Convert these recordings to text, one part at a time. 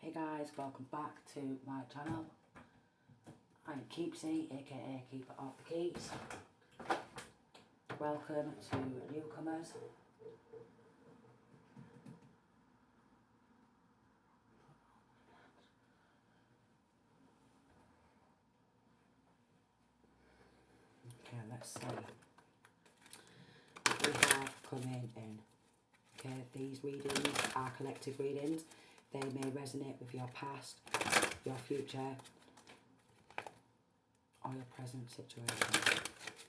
Hey guys, welcome back to my channel. I'm Keepsy, aka Keeper of the Keys. Welcome to newcomers. Okay, let's see what we have coming in. Okay, these readings are collective readings. They may resonate with your past, your future, or your present situation.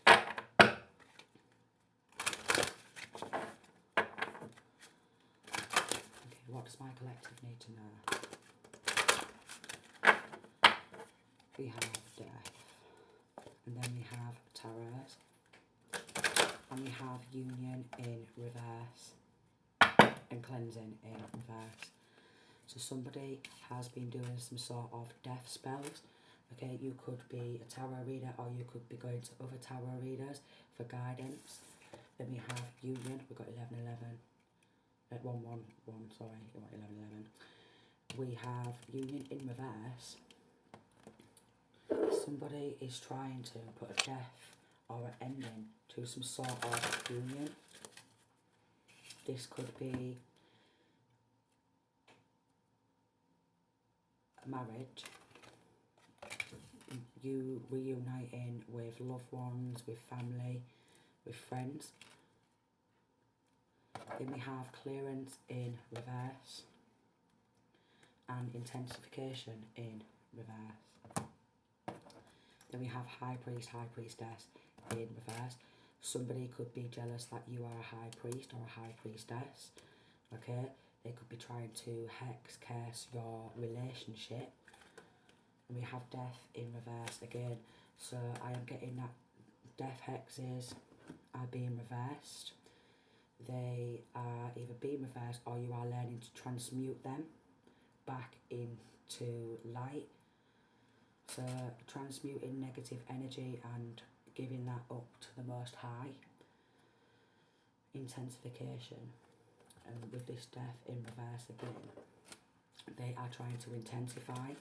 Okay, what does my collective need to know? We have death, and then we have terrors, and we have union in reverse, and cleansing in reverse. So somebody has been doing some sort of death spells. Okay, you could be a tarot reader, or you could be going to other tarot readers for guidance. Then we have union. We've got 1111. 111, sorry, 1111. We have union in reverse. Somebody is trying to put a death or an ending to some sort of union. This could be a marriage, you reuniting with loved ones, with family, with friends. Then we have clearance in reverse and intensification in reverse. Then we have high priest, high priestess in reverse. Somebody could be jealous that you are a high priest or a high priestess. Okay, they could be trying to hex, curse your relationship. And we have death in reverse again. So I am getting that death hexes are being reversed. They are either being reversed, or you are learning to transmute them back into light. So transmuting negative energy and giving that up to the Most High. Intensification. And with this death in reverse again, they are trying to intensify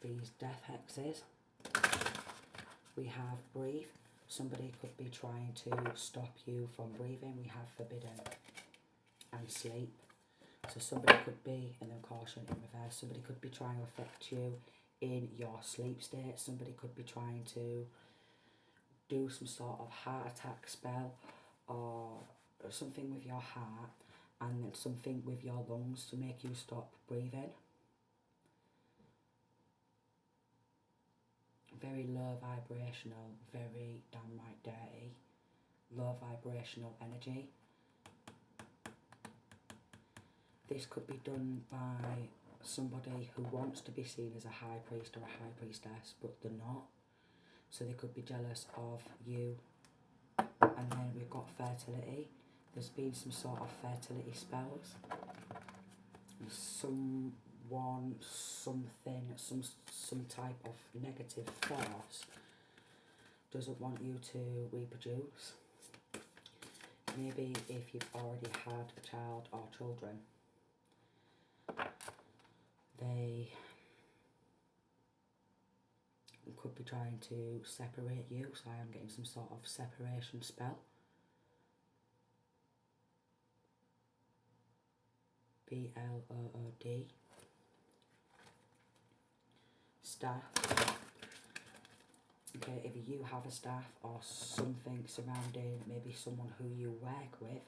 these death hexes. We have breathe. Somebody could be trying to stop you from breathing. We have forbidden and sleep. So somebody could be, and then caution in reverse, somebody could be trying to affect you in your sleep state. Somebody could be trying to do some sort of heart attack spell, or something with your heart, and then something with your lungs to make you stop breathing. Very low vibrational, very downright dirty, low vibrational energy. This could be done by somebody who wants to be seen as a high priest or a high priestess, but they're not. So they could be jealous of you. And then we've got fertility. There's been some sort of fertility spells. Someone, something, some type of negative force doesn't want you to reproduce. Maybe if you've already had a child or children, they could be trying to separate you. So I am getting some sort of separation spell. BLOOD. Staff. Okay, if you have a staff or something surrounding maybe someone who you work with,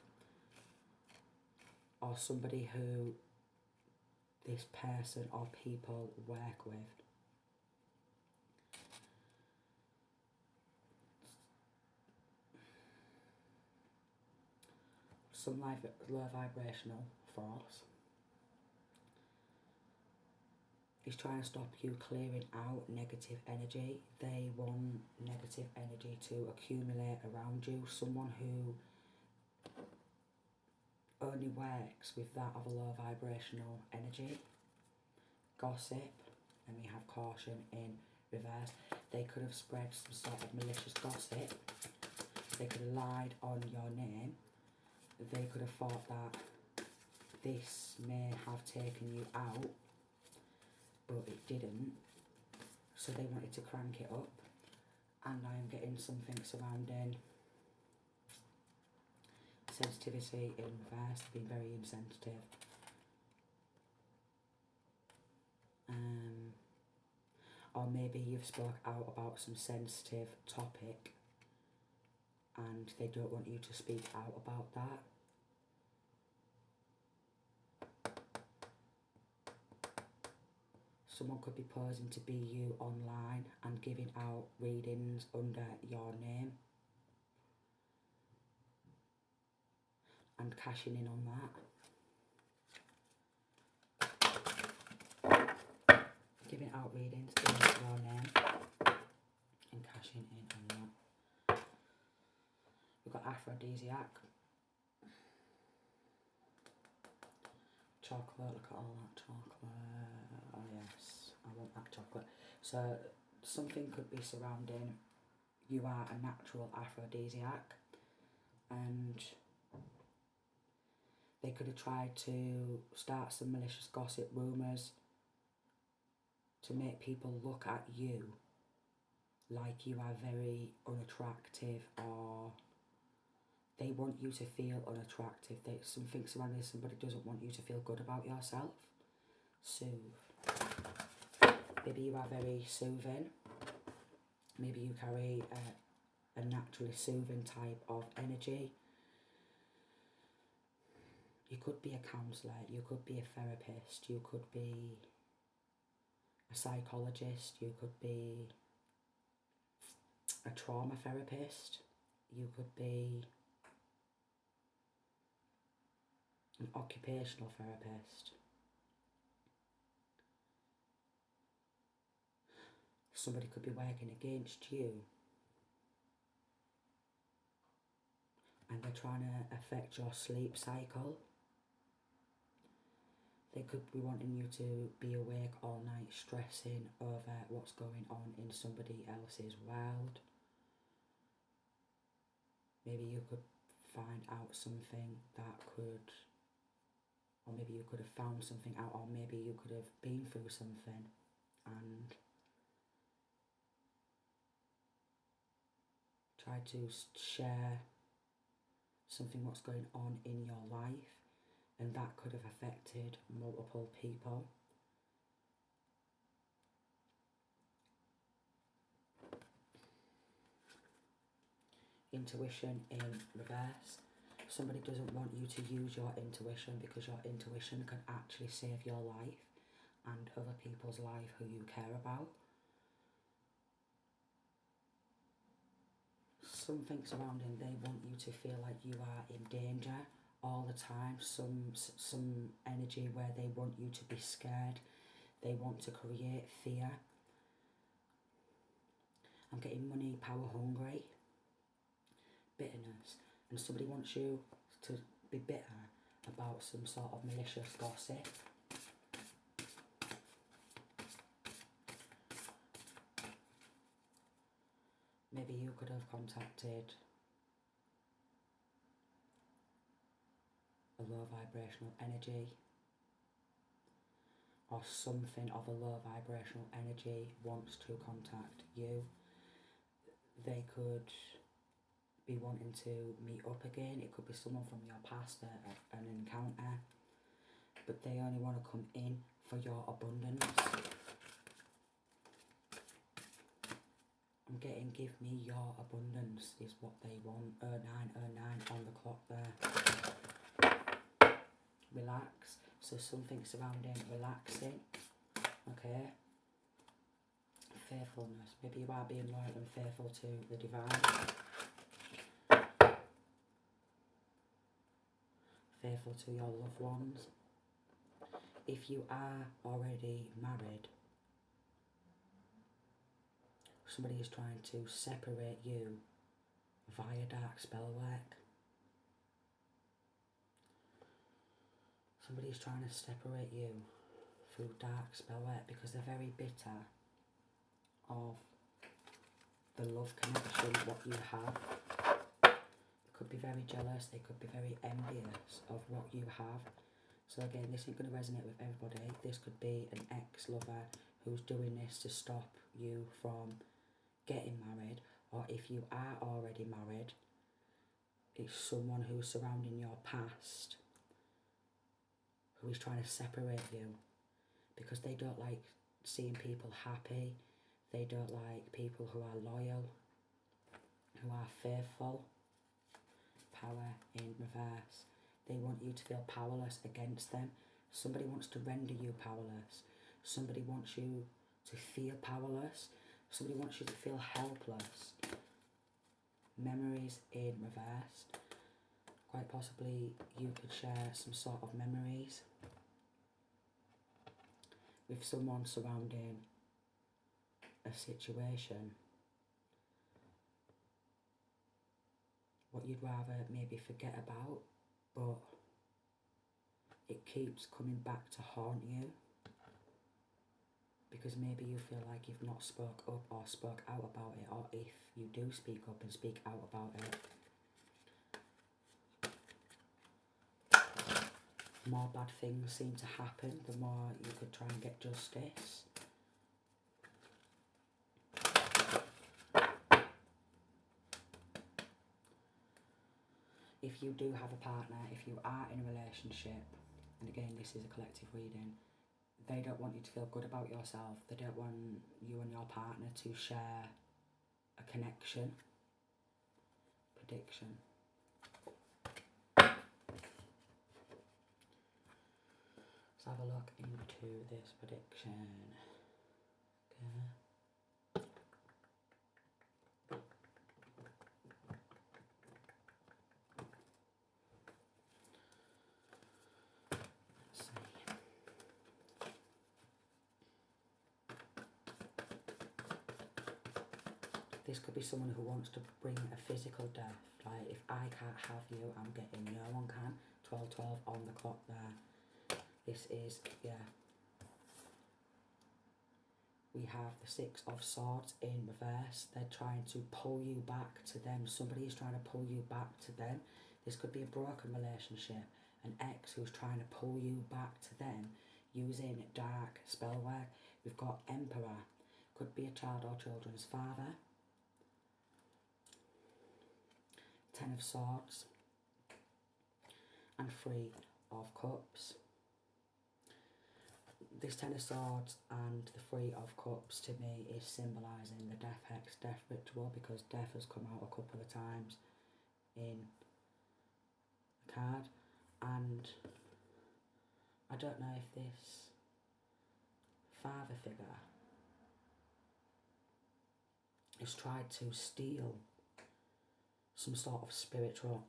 or somebody who this person or people work with. Some low vibrational force is trying to stop you clearing out negative energy. They want negative energy to accumulate around you. Someone who only works with that of a low vibrational energy. Gossip, and we have caution in reverse. They could have spread some sort of malicious gossip. They could have lied on your name. They could have thought that this may have taken you out, but it didn't, so they wanted to crank it up. And I'm getting something surrounding sensitivity in reverse, being very insensitive. Or maybe you've spoke out about some sensitive topic and they don't want you to speak out about that. Someone could be posing to be you online and giving out readings under your name and cashing in on that. Giving out readings in your name and cashing in on that. We've got aphrodisiac. Chocolate, look at all that chocolate. Oh yes, I want that chocolate. So something could be surrounding you are a natural aphrodisiac, and they could have tried to start some malicious gossip rumours to make people look at you like you are very unattractive, or they want you to feel unattractive. There's something surrounding somebody doesn't want you to feel good about yourself. Soothe. Maybe you are very soothing. Maybe you carry a naturally soothing type of energy. You could be a counsellor, you could be a therapist, you could be a psychologist, you could be a trauma therapist, you could be an occupational therapist. Somebody could be working against you and they're trying to affect your sleep cycle. They could be wanting you to be awake all night stressing over what's going on in somebody else's world. Maybe you could find out something that could, or maybe you could have found something out, or maybe you could have been through something and tried to share something what's going on in your life, and that could have affected multiple people. Intuition in reverse. Somebody doesn't want you to use your intuition because your intuition can actually save your life and other people's life who you care about. Something surrounding, they want you to feel like you are in danger all the time. Some energy where they want you to be scared. They want to create fear. I'm getting money, power hungry, bitterness, and somebody wants you to be bitter about some sort of malicious gossip. Maybe you could have contacted a low vibrational energy, or something of a low vibrational energy wants to contact you. They could be wanting to meet up again. It could be someone from your past, an encounter, but they only want to come in for your abundance. I'm getting give me your abundance is what they want. 0909 on the clock there. Relax. So something surrounding relaxing. Okay. Faithfulness. Maybe you are being loyal and faithful to the divine. Faithful to your loved ones. If you are already married, somebody is trying to separate you via dark spell work. Somebody is trying to separate you through dark spell work because they're very bitter of the love connection, what you have. They could be very jealous, they could be very envious of what you have. So again, this ain't going to resonate with everybody. This could be an ex-lover who's doing this to stop you from getting married, or if you are already married, it's someone who's surrounding your past who is trying to separate you because they don't like seeing people happy. They don't like people who are loyal, who are faithful. Power in reverse. They want you to feel powerless against them. Somebody wants to render you powerless. Somebody wants you to feel powerless. Somebody wants you to feel helpless. Memories in reverse. Quite possibly you could share some sort of memories with someone surrounding a situation. What you'd rather maybe forget about, but it keeps coming back to haunt you because maybe you feel like you've not spoke up or spoke out about it, or if you do speak up and speak out about it, more bad things seem to happen the more you could try and get justice. If you do have a partner, if you are in a relationship, and again this is a collective reading, they don't want you to feel good about yourself. They don't want you and your partner to share a connection. Prediction. Let's have a look into this prediction. Okay. This could be someone who wants to bring a physical death. Like, if I can't have you, I'm getting no one can. 12-12 on the clock there. This is, yeah. We have the Six of Swords in reverse. They're trying to pull you back to them. Somebody is trying to pull you back to them. This could be a broken relationship. An ex who's trying to pull you back to them using dark spell work. We've got Emperor. Could be a child or children's father. Ten of Swords and Three of Cups. This Ten of Swords and the Three of Cups to me is symbolising the death hex, death ritual, because death has come out a couple of times in the card, and I don't know if this father figure has tried to steal some sort of spiritual,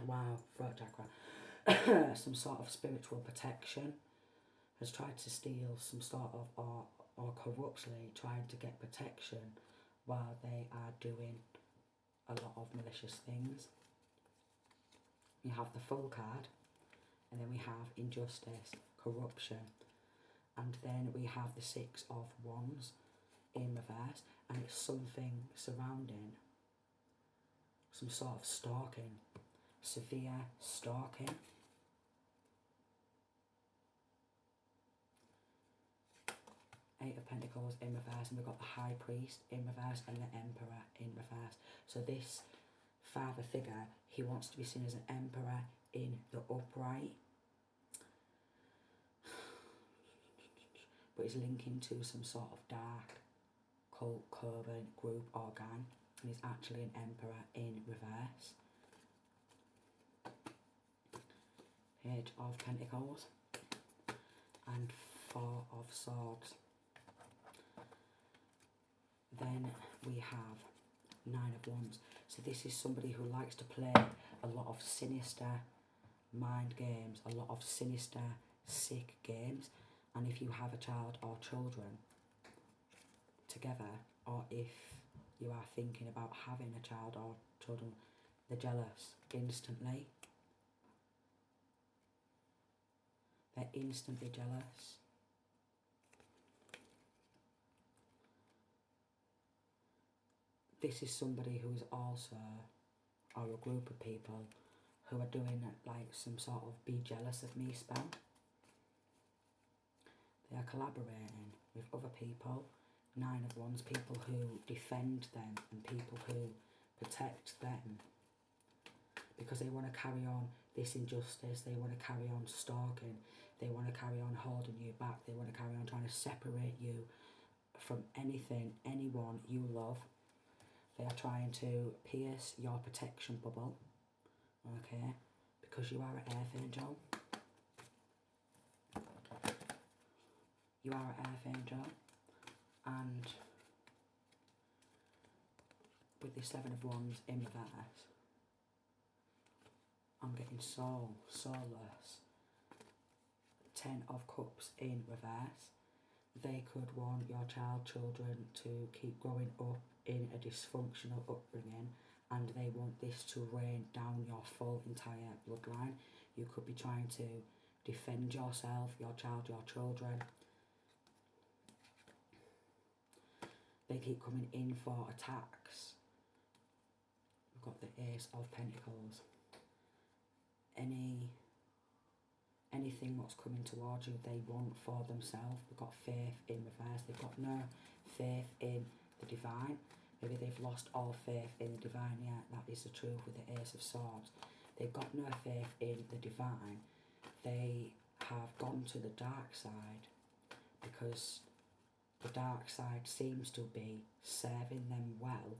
wow, throat chakra, some sort of spiritual protection, has tried to steal some sort of, or corruptly trying to get protection while they are doing a lot of malicious things. We have the Fool card, and then we have Injustice, Corruption, and then we have the Six of Wands in reverse, and it's something surrounding some sort of stalking, severe stalking. Eight of Pentacles in reverse, and we've got the High Priest in reverse and the Emperor in reverse. So this father figure, he wants to be seen as an emperor in the upright, but is linking to some sort of dark cult, coven, group or gang, and is actually an emperor in reverse. Page of Pentacles and Four of Swords. Then we have Nine of Wands. So this is somebody who likes to play a lot of sinister mind games, a lot of sinister, sick games. And if you have a child or children together, or if you are thinking about having a child or children, they're jealous instantly. They're instantly jealous. This is somebody who is also, or a group of people who are doing like some sort of be jealous of me spell. They are collaborating with other people. 9 of Wands, people who defend them and people who protect them. Because they want to carry on this injustice, they want to carry on stalking, they want to carry on holding you back, they want to carry on trying to separate you from anything, anyone you love. They are trying to pierce your protection bubble, okay, because you are an earth angel. You are an earth angel, and with the 7 of Wands in reverse, I'm getting soul, soulless. 10 of Cups in reverse. They could want your children to keep growing up in a dysfunctional upbringing, and they want this to rain down your full entire bloodline. You could be trying to defend yourself, your child, your children. They keep coming in for attacks. We've got the Ace of Pentacles. Anything what's coming towards you, they want for themselves. We've got Faith in reverse. They've got no faith in the divine. Maybe they've lost all faith in the divine. Yeah, that is the truth with the Ace of Swords. They've got no faith in the divine. They have gone to the dark side because the dark side seems to be serving them well.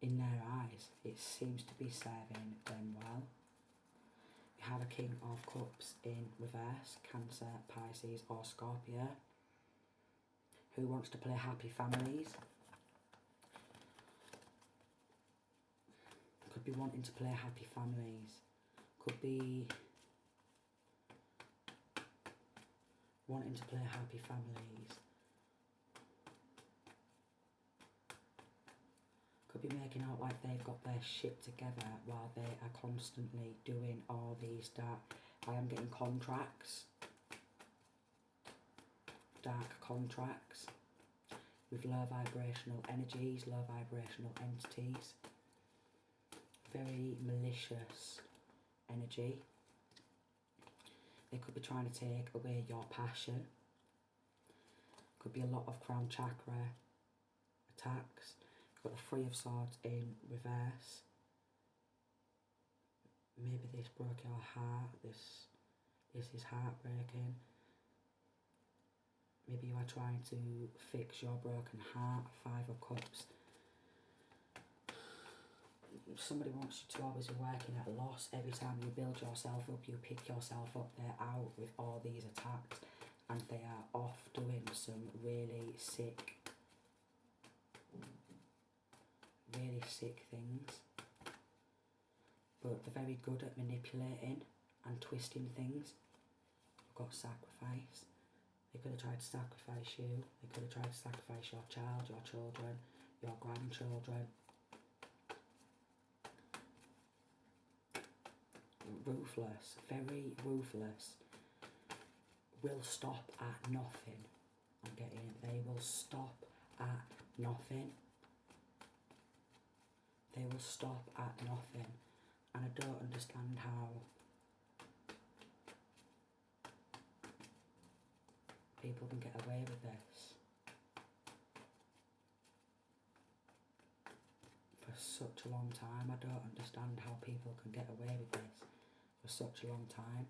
In their eyes, it seems to be serving them well. We have a King of Cups in reverse, Cancer, Pisces or Scorpio. Who wants to play happy families? Could be wanting to play happy families. Could be wanting to play happy families. Could be making out like they've got their shit together while they are constantly doing all these dark. I am getting contracts. Dark contracts. With low vibrational energies, low vibrational entities. Very malicious energy. They could be trying to take away your passion. Could be a lot of crown chakra attacks. Got the 3 of Swords in reverse. Maybe this broke your heart. This is heartbreaking. Maybe you are trying to fix your broken heart. 5 of Cups. Somebody wants you to always be working at a loss. Every time you build yourself up, you pick yourself up. They're out with all these attacks, and they are off doing some really sick things, but they're very good at manipulating and twisting things. We've got sacrifice. They could have tried to sacrifice you. They could have tried to sacrifice your child, your children, your grandchildren. Ruthless, very ruthless. Will stop at nothing. I'm getting it. They will stop at nothing. They will stop at nothing, and I don't understand how people can get away with this for such a long time. I don't understand how people can get away with this for such a long time.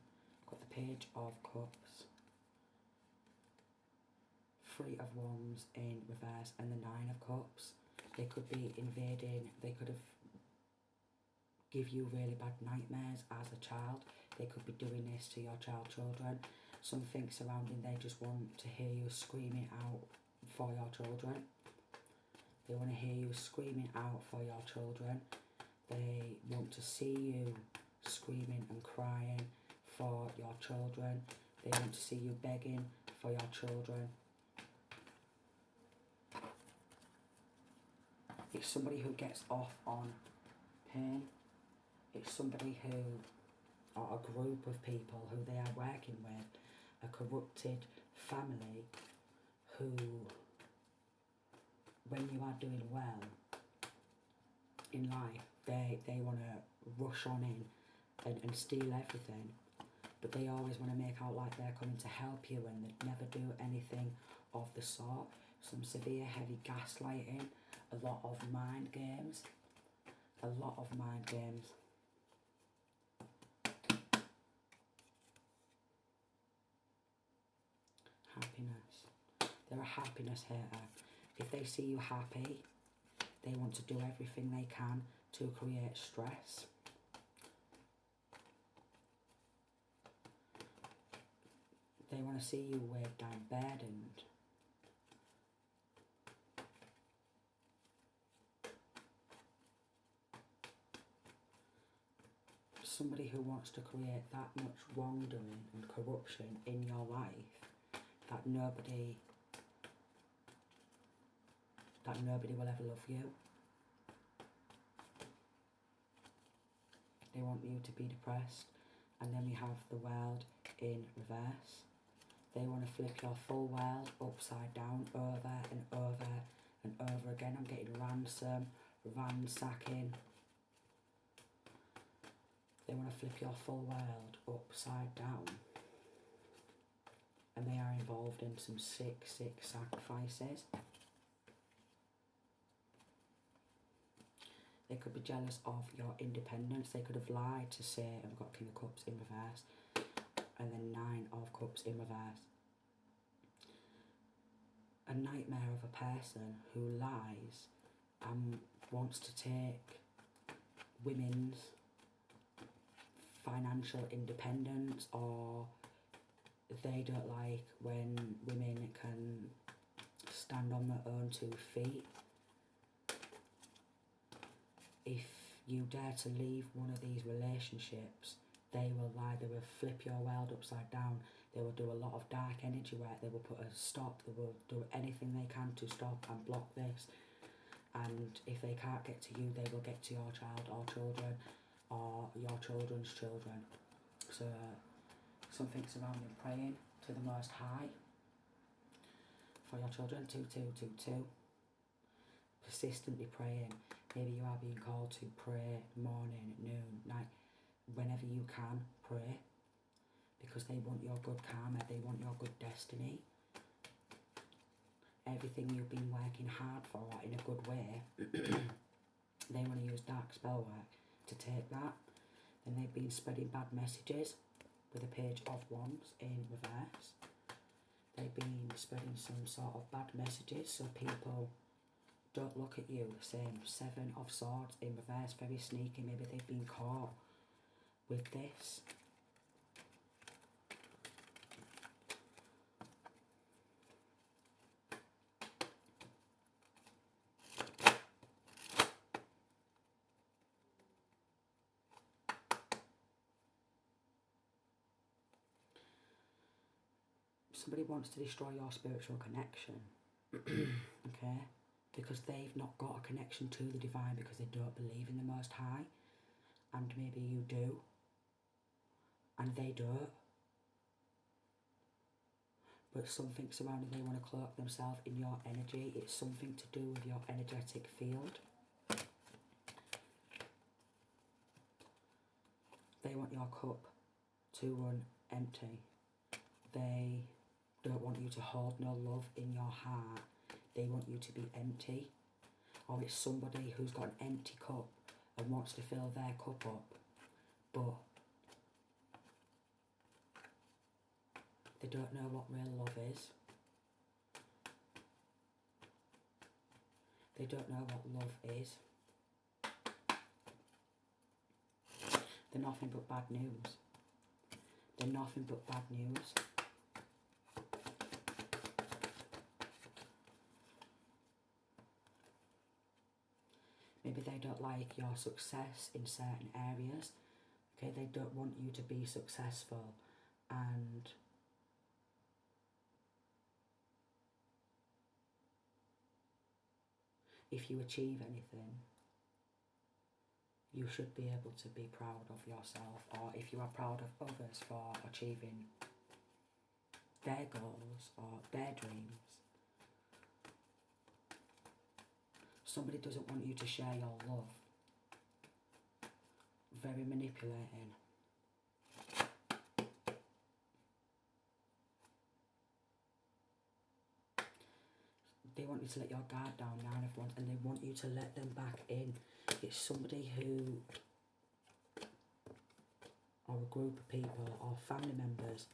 Got the Page of Cups, 3 of Wands in reverse, and the 9 of Cups. They could be invading, they could have give you really bad nightmares as a child. They could be doing this to your children. Something surrounding, they just want to hear you screaming out for your children. They want to hear you screaming out for your children. They want to see you screaming and crying for your children. They want to see you begging for your children. It's somebody who gets off on pain. It's somebody who, or a group of people who they are working with, a corrupted family who, when you are doing well in life, they want to rush on in and steal everything, but they always want to make out like they're coming to help you and they'd never do anything of the sort. Some severe heavy gaslighting, a lot of mind games, a lot of mind games. Happiness. They're a happiness hater. If they see you happy, they want to do everything they can to create stress. They want to see you weighed down bed and somebody who wants to create that much wrongdoing and corruption in your life that nobody will ever love you. They want you to be depressed. And then we have the world in reverse. They want to flip your full world upside down over and over and over again. I'm getting ransom, ransacking. They want to flip your full world upside down. And they are involved in some sick sacrifices. They could be jealous of your independence. They could have lied to say, I've got King of Cups in reverse, and then 9 of Cups in reverse. A nightmare of a person who lies and wants to take women's financial independence, or they don't like when women can stand on their own 2 feet. If you dare to leave one of these relationships, they will lie, they will flip your world upside down, they will do a lot of dark energy work, they will put a stop, they will do anything they can to stop and block this. And if they can't get to you, they will get to your child or children or your children's children. So something surrounding praying to the Most High for your children. 2222. Persistently praying. Maybe you are being called to pray morning, noon, night, whenever you can, pray, because they want your good karma, they want your good destiny. Everything you've been working hard for in a good way, they want to use dark spell work to take that. Then they've been spreading bad messages with a Page of Wands in reverse. They've been spreading some sort of bad messages so people don't look at you. Same 7 of Swords in reverse, very sneaky. Maybe they've been caught with this. Somebody wants to destroy your spiritual connection. Okay? Because they've not got a connection to the divine, because they don't believe in the Most High. And maybe you do. And they don't. But something surrounding, they want to cloak themselves in your energy. It's something to do with your energetic field. They want your cup to run empty. They don't want you to hold no love in your heart. They want you to be empty. Or it's somebody who's got an empty cup and wants to fill their cup up, but they don't know what real love is. They don't know what love is. They're nothing but bad news. They're nothing but bad news. Maybe they don't like your success in certain areas. Okay, they don't want you to be successful, and if you achieve anything, you should be able to be proud of yourself, or if you are proud of others for achieving their goals or their dreams. Somebody doesn't want you to share your love. Very manipulating. they want you to let your guard down now and everyone, and they want you to let them back in. It's somebody who, or a group of people, or family members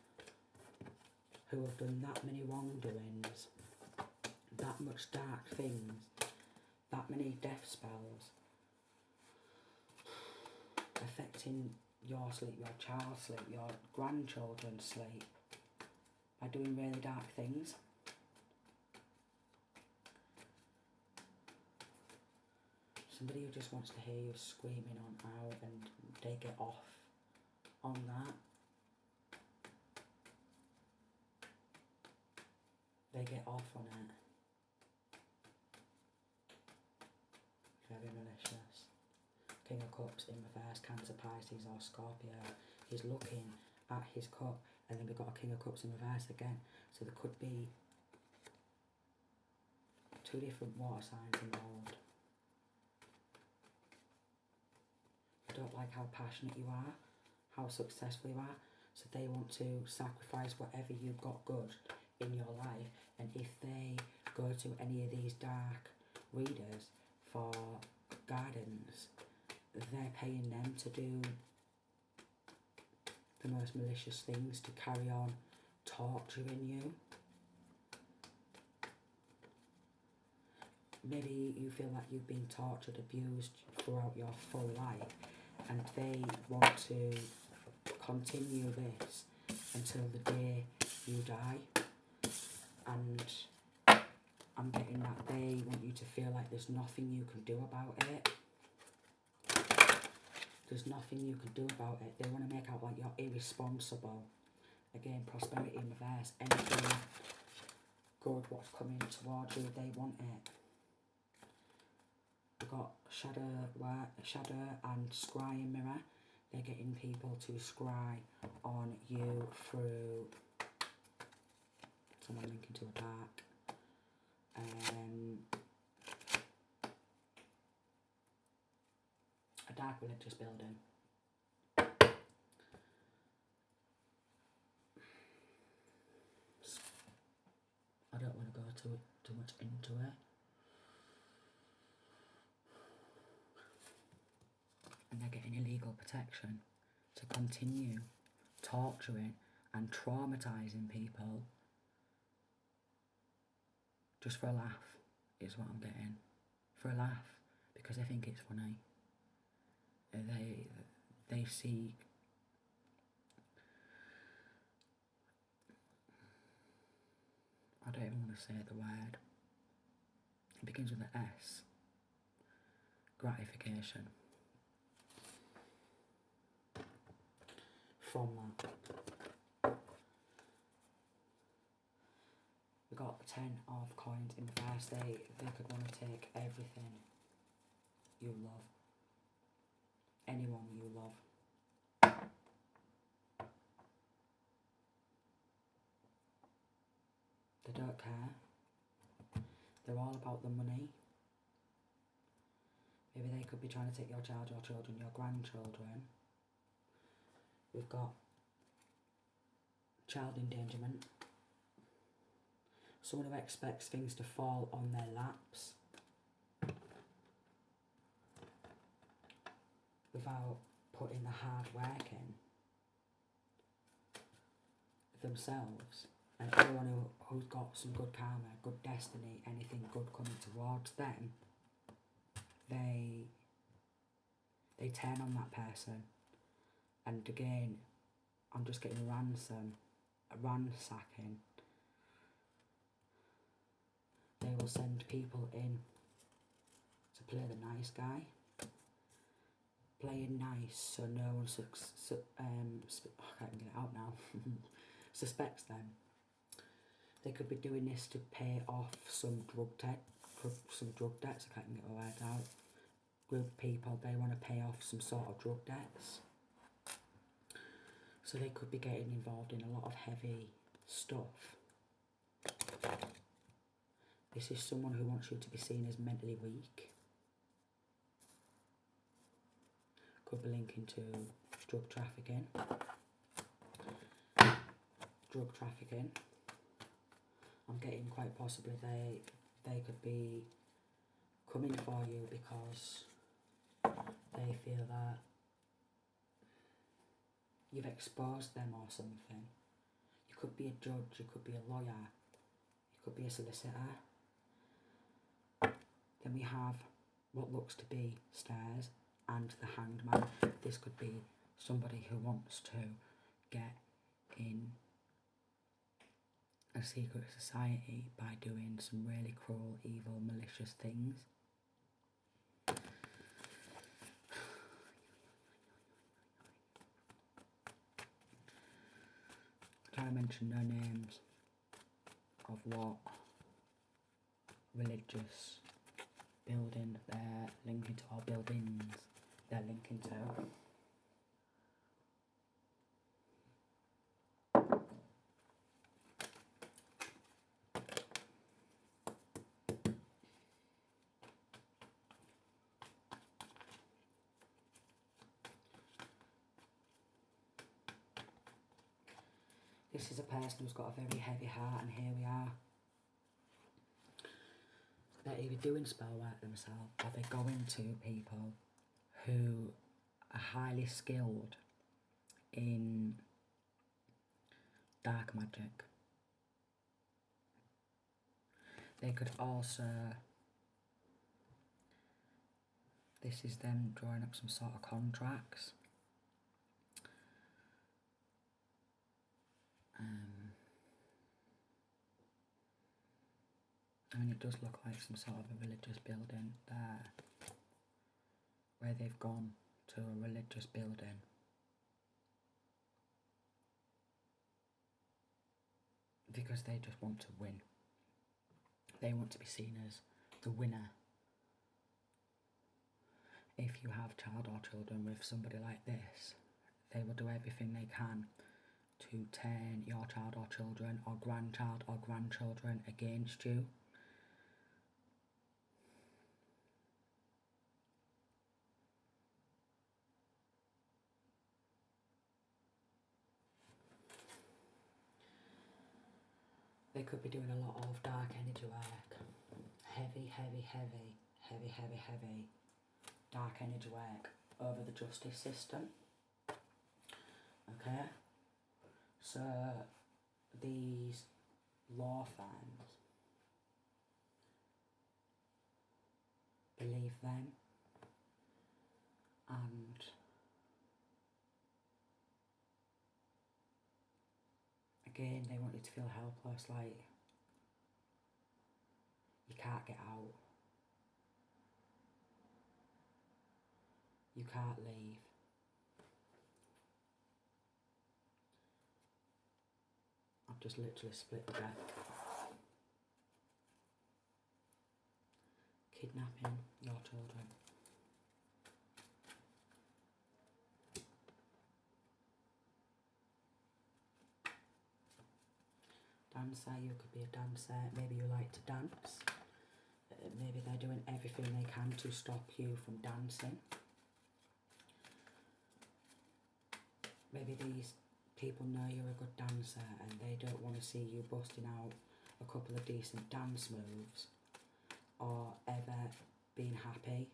who have done that many wrongdoings, that much dark things, that many death spells, affecting your sleep, your child's sleep, your grandchildren's sleep, by doing really dark things. Somebody who just wants to hear you screaming on out and they get off on that. They get off on it. Very malicious. King of Cups in reverse, Cancer, Pisces or Scorpio. He's looking at his cup, and then we've got a King of Cups in reverse again. So there could be two different water signs involved. They don't like how passionate you are, how successful you are, so they want to sacrifice whatever you've got good in your life. And if they go to any of these dark readers for guidance, they're paying them to do the most malicious things, to carry on torturing you. Maybe you feel like you've been tortured, abused throughout your full life, and they want to continue this until the day you die. And I'm getting that they want you to feel like there's nothing you can do about it. There's nothing you can do about it. They want to make out like you're irresponsible. Again, prosperity in reverse. Anything good, what's coming towards you, they want it. We've got shadow and scrying mirror. They're getting people to scry on you through someone linking to a dark. A dark religious building. I don't want to go too much into it. And they're getting illegal protection to continue torturing and traumatising people just for a laugh, is what I'm getting. For a laugh, because they think it's funny. They seek I don't even want to say the word. It begins with an S. Gratification. From that, we got the 10 of coins in reverse. They could want to take everything you love, anyone you love. They don't care. They're all about the money. Maybe they could be trying to take your child, your children, your grandchildren. We've got child endangerment. Someone who expects things to fall on their laps without putting the hard work in themselves. And everyone who's got some good karma, good destiny, anything good coming towards them, they turn on that person. And again, I'm just getting ransacking. They will send people in to play the nice guy. Playing nice so no one I can't get it out now. Suspects them. They could be doing this to pay off some drug debts. I can't get the word out. Group of people, they want to pay off some sort of drug debts. So they could be getting involved in a lot of heavy stuff. This is someone who wants you to be seen as mentally weak. Could be linking to drug trafficking. I'm getting quite possibly they could be coming for you because they feel that you've exposed them or something. You could be a judge, you could be a lawyer, you could be a solicitor. Then we have what looks to be stairs and the hanged man. This could be somebody who wants to get in a secret society by doing some really cruel, evil, malicious things. I'm trying to mention no names of what religious building they're linking to, or buildings they're linking to. This is a person who's got a very heavy heart, and here we are. They're either doing spell work themselves, or they go into people who are highly skilled in dark magic. They could also, this is them drawing up some sort of contracts. I mean, it does look like some sort of a religious building there, where they've gone to a religious building. Because they just want to win. They want to be seen as the winner. If you have child or children with somebody like this, they will do everything they can to turn your child or children or grandchild or grandchildren against you. They could be doing a lot of dark energy work. Heavy dark energy work over the justice system. Okay? So these law firms believe them, and again, they want you to feel helpless, like you can't get out, you can't leave. I've just literally split the deck. Kidnapping your children. Dancer, you could be a dancer, maybe you like to dance. Maybe they're doing everything they can to stop you from dancing. Maybe these people know you're a good dancer and they don't want to see you busting out a couple of decent dance moves or ever being happy.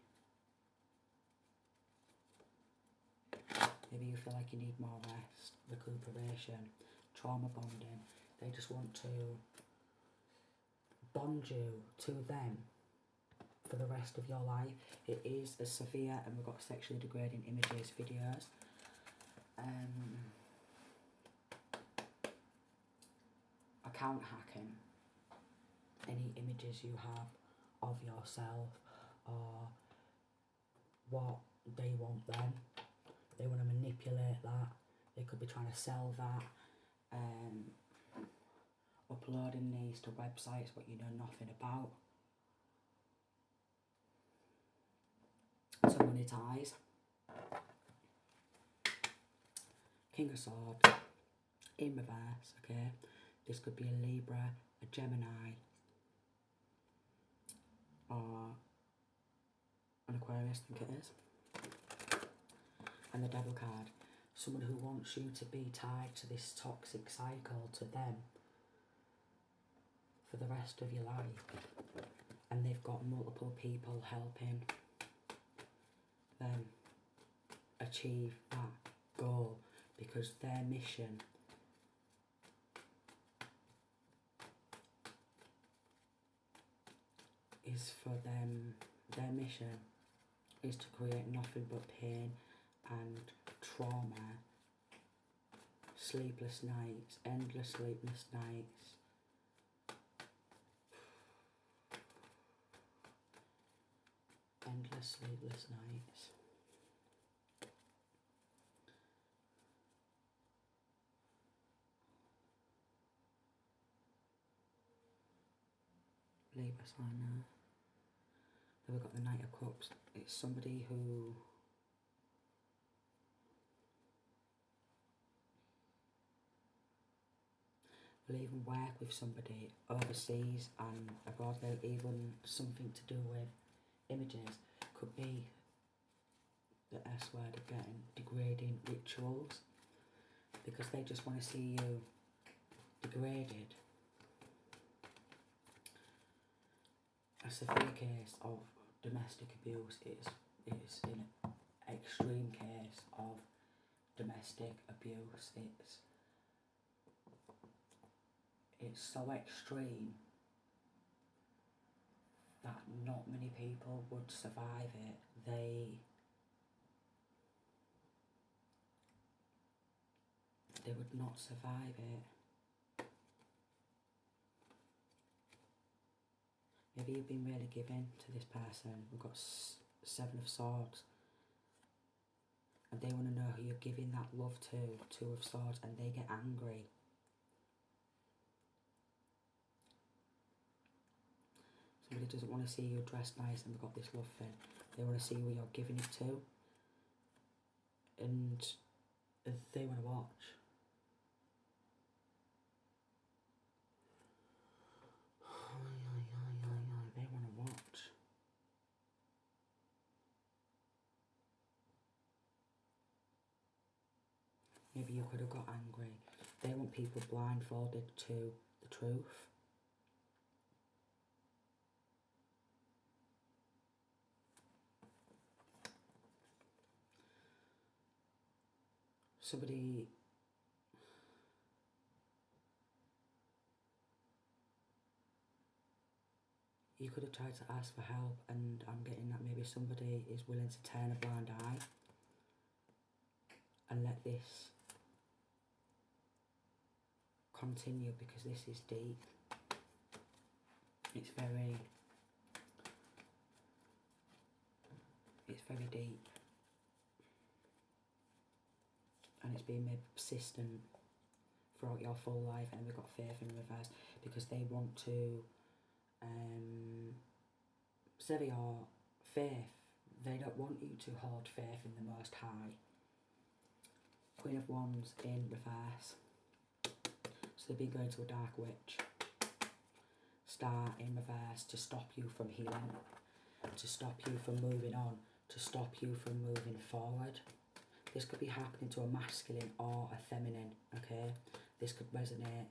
Maybe you feel like you need more rest, recuperation, trauma bonding. They just want to bond you to them for the rest of your life. It is a severe, and we've got sexually degrading images, videos. Account hacking. Any images you have of yourself or what they want them. They want to manipulate that. They could be trying to sell that. Uploading these to websites what you know nothing about. To monetize. King of Swords in reverse, okay? This could be a Libra, a Gemini, or an Aquarius, I think it is. And the Devil card. Someone who wants you to be tied to this toxic cycle, to them, for the rest of your life. and they've got multiple people helping them achieve that goal, because their mission is for them, their mission is to create nothing but pain and trauma, sleepless nights, endless sleepless nights, endless sleepless nights. Libra sign there. Then we've got the Knight of Cups. It's somebody who will even work with somebody overseas and abroad. They'll even something to do with images. Could be the S word again, degrading rituals, because they just want to see you degraded. A severe case of domestic abuse is an extreme case of domestic abuse. It's so extreme that not many people would survive it. They would not survive it. Maybe you've been really giving to this person. We've got Seven of Swords. And they want to know who you're giving that love to. Two of Swords. And they get angry. Somebody doesn't want to see you dressed nice and we've got this love thing. They want to see who you're giving it to. And they want to watch. They want to watch. Maybe you could have got angry. They want people blindfolded to the truth. Somebody you could have tried to ask for help, and I'm getting that maybe somebody is willing to turn a blind eye and let this continue, because this is deep. It's very deep, and it's been made persistent throughout your full life. And we've got faith in reverse, because they want to sever your faith. They don't want you to hold faith in the Most High. Queen of Wands in reverse. So they've been going to a dark witch. Star in reverse, to stop you from healing, to stop you from moving on, to stop you from moving forward. This could be happening to a masculine or a feminine, okay? This could resonate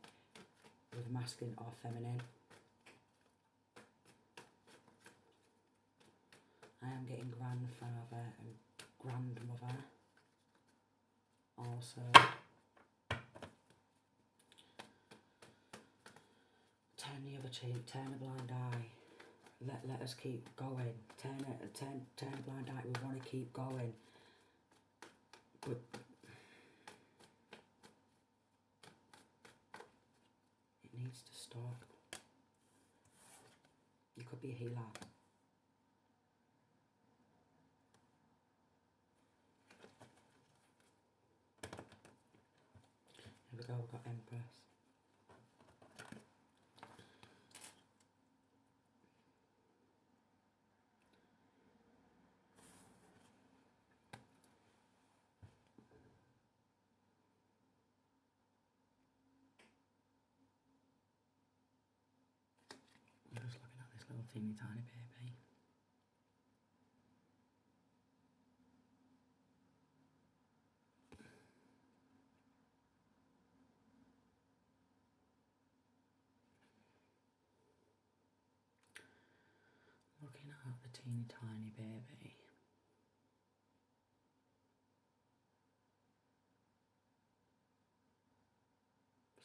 with masculine or feminine. I am getting grandfather and grandmother also. Turn the other cheek, turn a blind eye. Let us keep going. Turn a blind eye. We want to keep going. But it needs to stop. You could be a healer. Here we go, we've got Empress. I'm just looking at this little teeny tiny baby. looking at the teeny tiny baby.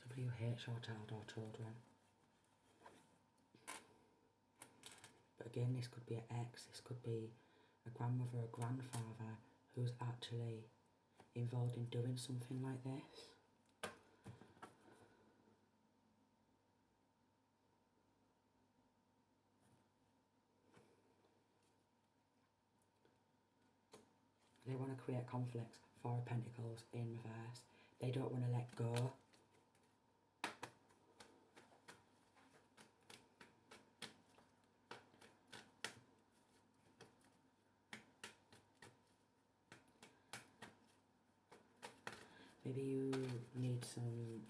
Somebody who hates your child or children. But again, this could be an ex, this could be a grandmother, a grandfather who's actually involved in doing something like this. They want to create conflicts. Four of Pentacles in reverse. They don't want to let go. Maybe you need some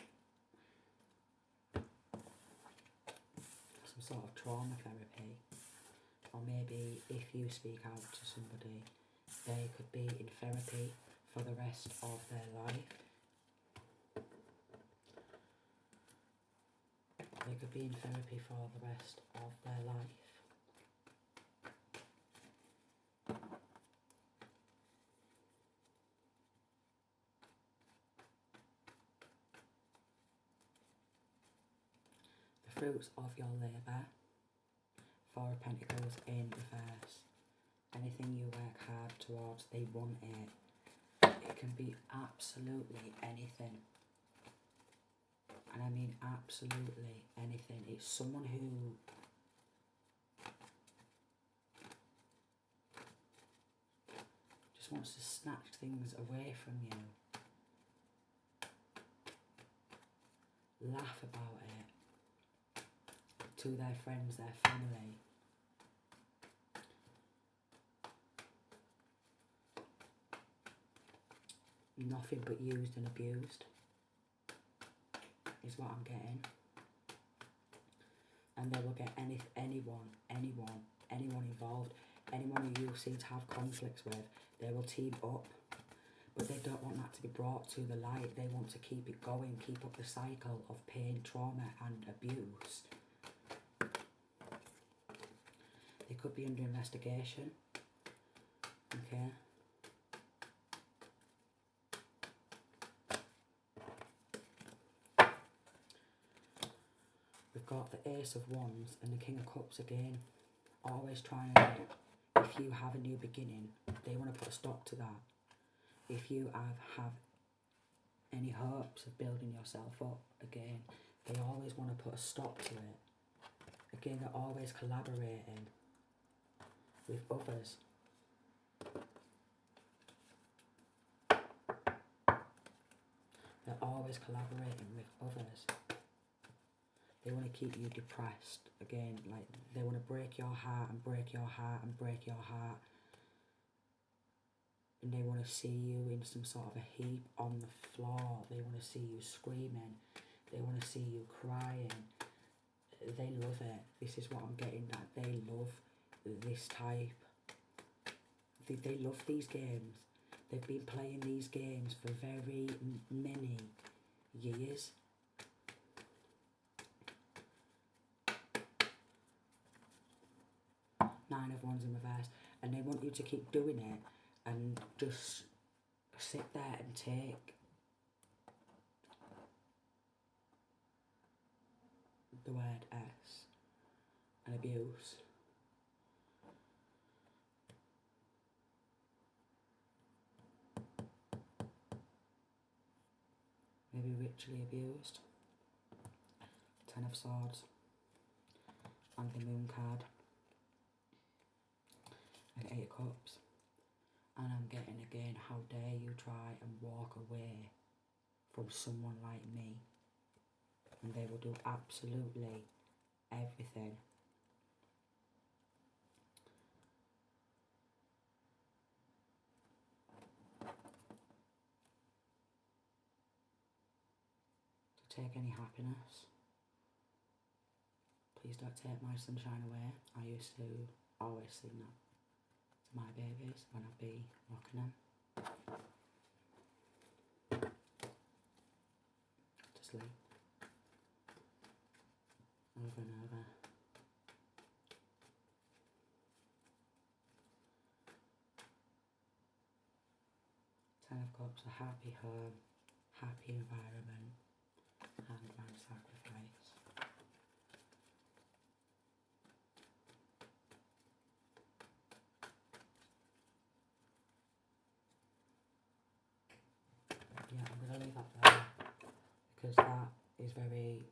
sort of trauma therapy. Or maybe if you speak out to somebody, they could be in therapy for the rest of their life. They could be in therapy for the rest of their life. The fruits of your labour. Four of Pentacles in reverse. Anything you work hard towards, they want it. It can be absolutely anything. And I mean absolutely anything. It's someone who just wants to snatch things away from you. Laugh about it to their friends, their family. Nothing but used and abused is what I'm getting. And they will get anyone involved, anyone who you seem to have conflicts with, they will team up. But they don't want that to be brought to the light. They want to keep it going, keep up the cycle of pain, trauma and abuse. They could be under investigation. Okay. We've got the Ace of Wands and the King of Cups again. Always trying to, if you have a new beginning, they want to put a stop to that. If you have any hopes of building yourself up again, they always want to put a stop to it. Again, they're always collaborating with others. They're always collaborating with others. They want to keep you depressed. Again, like they want to break your heart and break your heart and break your heart. And they want to see you in some sort of a heap on the floor. They want to see you screaming. They want to see you crying. They love it. This is what I'm getting at. They love this type. They love these games. They've been playing these games for very many years. Nine of Wands in reverse. And they want you to keep doing it and just sit there and take the word S and abuse. Maybe ritually abused. Ten of Swords and the Moon card and Eight of Cups. And I'm getting again, how dare you try and walk away from someone like me. And they will do absolutely everything to take any happiness. Please don't take my sunshine away. I used to always sing that to my babies when I'd be rocking them to sleep. Over and over. Cups, a happy home, happy environment, and sacrifice. Yeah, I'm going to leave that there because that is very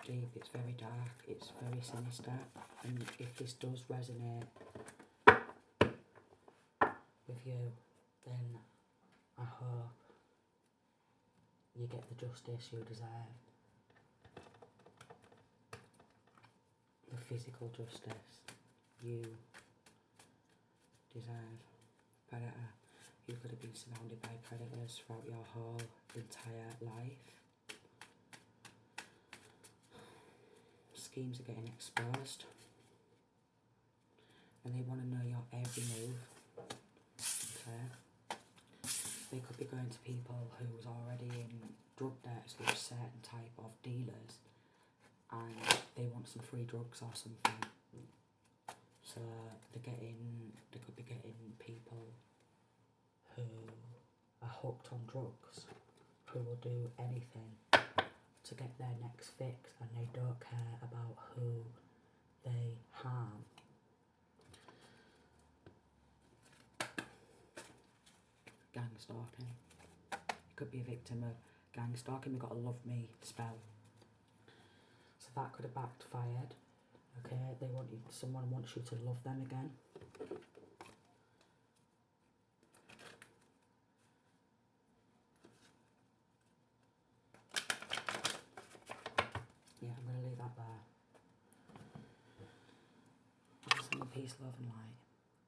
deep, it's very dark, it's very sinister, and if this does resonate with you, then I hope you get the justice you deserve, the physical justice you deserve. Predator, you could have been surrounded by predators throughout your whole entire life. Schemes are getting exposed and they want to know your every move. Okay. They could be going to people who's already in drug debts with certain type of dealers and they want some free drugs or something. So they could be getting people who are hooked on drugs, who will do anything to get their next fix, and they don't care about who they harm. Gang stalking. You could be a victim of gang stalking. We've got a love me spell. So that could have backfired. Okay, someone wants you to love them again. Yeah, I'm going to leave that there. Send peace, love and light.